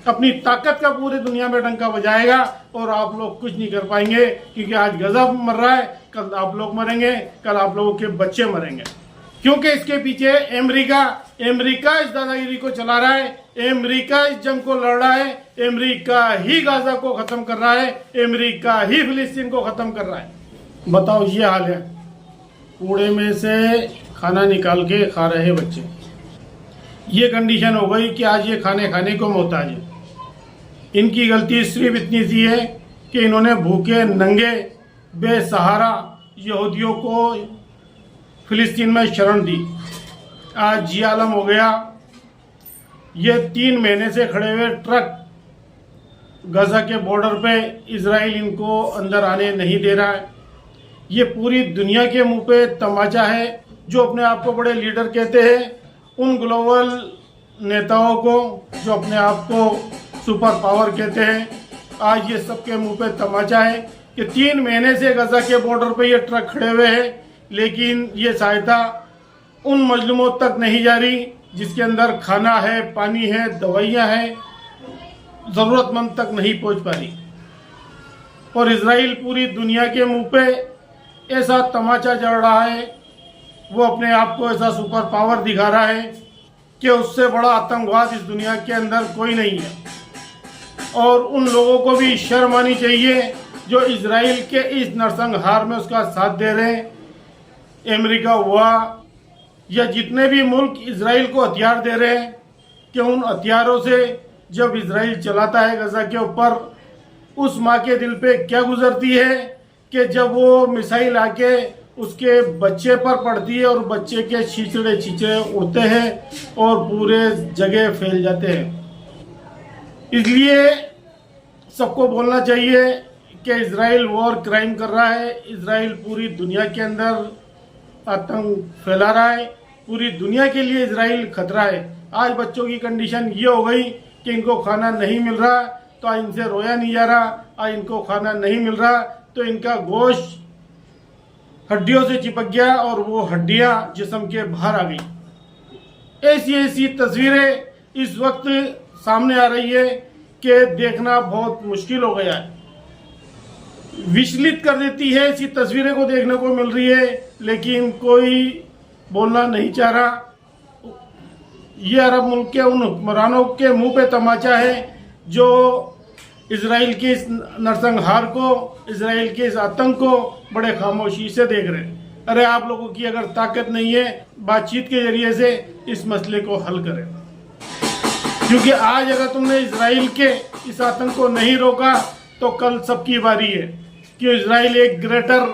अपनी ताकत का पूरी दुनिया में डंका बजाएगा और आप लोग कुछ नहीं कर पाएंगे, क्योंकि आज गजा मर रहा है, कल आप लोग मरेंगे, कल आप लोगों के बच्चे मरेंगे। क्योंकि इसके पीछे अमेरिका इस दादागिरी को चला रहा है, अमेरिका इस जंग को लड़ रहा है, अमेरिका ही गाजा को खत्म कर रहा है, अमेरिका ही फिलिस्तीन को खत्म कर रहा है। बताओ, ये हाल है। कूड़े में से खाना निकाल के खा रहे बच्चे। ये कंडीशन हो गई कि आज ये खाने को मोहताज है। इनकी गलती सिर्फ इतनी सी है कि इन्होंने भूखे नंगे बेसहारा यहूदियों को फिलिस्तीन में शरण दी। आज ये आलम हो गया। ये 3 महीने से खड़े हुए ट्रक गजा के बॉर्डर पे इजराइल इनको अंदर आने नहीं दे रहा है। ये पूरी दुनिया के मुंह पे तमाचा है। जो अपने आप को बड़े लीडर कहते हैं, उन ग्लोबल नेताओं को जो अपने आप को सुपर पावर कहते हैं, आज ये सबके मुंह पे तमाचा है कि 3 महीने से गजा के बॉर्डर पे ये ट्रक खड़े हुए हैं, लेकिन ये सहायता उन मजलूमों तक नहीं जा रही जिसके अंदर खाना है, पानी है, दवाइयाँ हैं, ज़रूरतमंद तक नहीं पहुंच पा रही। और इजराइल पूरी दुनिया के मुंह पे ऐसा तमाचा जड़ रहा है, वो अपने आप को ऐसा सुपर पावर दिखा रहा है कि उससे बड़ा आतंकवाद इस दुनिया के अंदर कोई नहीं है। और उन लोगों को भी शर्म आनी चाहिए जो इजराइल के इस नरसंहार में उसका साथ दे रहे हैं। अमेरिका हुआ या जितने भी मुल्क इजराइल को हथियार दे रहे हैं, कि उन हथियारों से जब इजराइल चलाता है गजा के ऊपर, उस माँ के दिल पे क्या गुजरती है कि जब वो मिसाइल आके उसके बच्चे पर पड़ती है और बच्चे के छींचड़े उड़ते हैं और पूरे जगह फैल जाते हैं। इसलिए सबको बोलना चाहिए कि इजराइल वॉर क्राइम कर रहा है। इजराइल पूरी दुनिया के अंदर आतंक फैला रहा है। पूरी दुनिया के लिए इजराइल खतरा है। आज बच्चों की कंडीशन ये हो गई कि इनको खाना नहीं मिल रहा, तो आज इनसे रोया नहीं जा रहा। आज इनको खाना नहीं मिल रहा तो इनका गोश्त हड्डियों से चिपक गया और वो हड्डियां जिस्म के बाहर आ गई। ऐसी तस्वीरें इस वक्त सामने आ रही है कि देखना बहुत मुश्किल हो गया है। विचलित कर देती है, ऐसी तस्वीरें को देखने को मिल रही है, लेकिन कोई बोलना नहीं चाह रहा। ये अरब मुल्क के उन हुक्मरानों के मुंह पे तमाचा है जो इजराइल के इस नरसंहार को, इजराइल के इस आतंक को बड़े खामोशी से देख रहे हैं। अरे आप लोगों की अगर ताकत नहीं है, बातचीत के जरिए से इस मसले को हल करें, क्योंकि आज अगर तुमने इजराइल के इस आतंक को नहीं रोका तो कल सबकी बारी है कि इजराइल एक ग्रेटर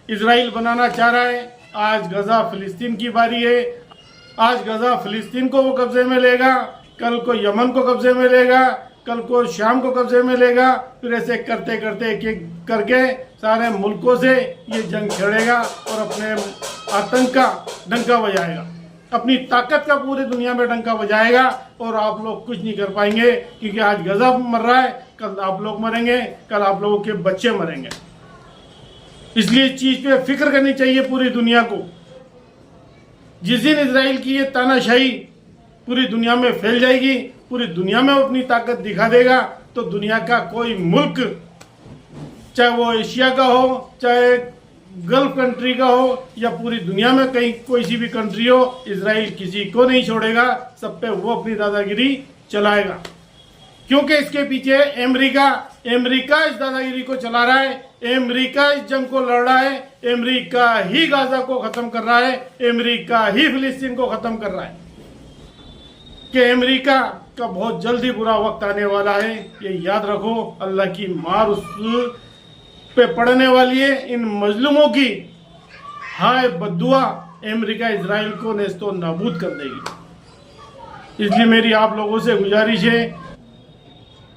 इजराइल बनाना चाह रहा है। आज गजा फिलिस्तीन की बारी है। आज गजा फिलिस्तीन को वो कब्जे में लेगा, कल को यमन को कब्जे में लेगा, कल को शाम को कब्जे में लेगा। फिर ऐसे करते करते एक एक करके सारे मुल्कों से ये जंग छेड़ेगा और अपने आतंक का डंका बजाएगा, अपनी ताकत का पूरी दुनिया में डंका बजाएगा और आप लोग कुछ नहीं कर पाएंगे, क्योंकि आज गजा मर रहा है, कल आप लोग मरेंगे, कल आप लोगों के बच्चे मरेंगे। इसलिए इस चीज पे फिक्र करनी चाहिए पूरी दुनिया को। जिस दिन इजराइल की ये तानाशाही पूरी दुनिया में फैल जाएगी, पूरी दुनिया में अपनी ताकत दिखा देगा, तो दुनिया का कोई मुल्क, चाहे वो एशिया का हो, चाहे गल्फ कंट्री का हो, या पूरी दुनिया में कहीं कोई सी भी कंट्री हो, इजराइल किसी को नहीं छोड़ेगा। सब पे वो अपनी दादागिरी चलाएगा। क्योंकि इसके पीछे अमेरिका इस दादागिरी को चला रहा है, अमेरिका इस जंग को लड़ रहा है, अमेरिका ही गाजा को खत्म कर रहा है, अमेरिका ही फिलिस्तीन को खत्म कर रहा है। कि अमेरिका का बहुत जल्दी बुरा वक्त आने वाला है, ये याद रखो। अल्लाह की मार उस पे पड़ने वाली है। इन मजलूमों की हाय बद्दुआ अमेरिका इजराइल को नेस्तो नाबूद कर देगी। इसलिए मेरी आप लोगों से गुजारिश है,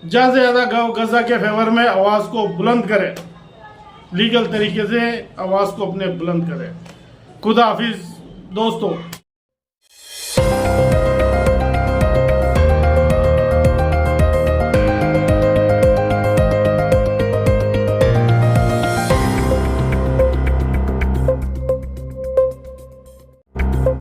ज़्यादा से ज़्यादा गजा के फेवर में आवाज़ को बुलंद करें, लीगल तरीके से आवाज़ को अपने बुलंद करें। खुदा हाफिज दोस्तों।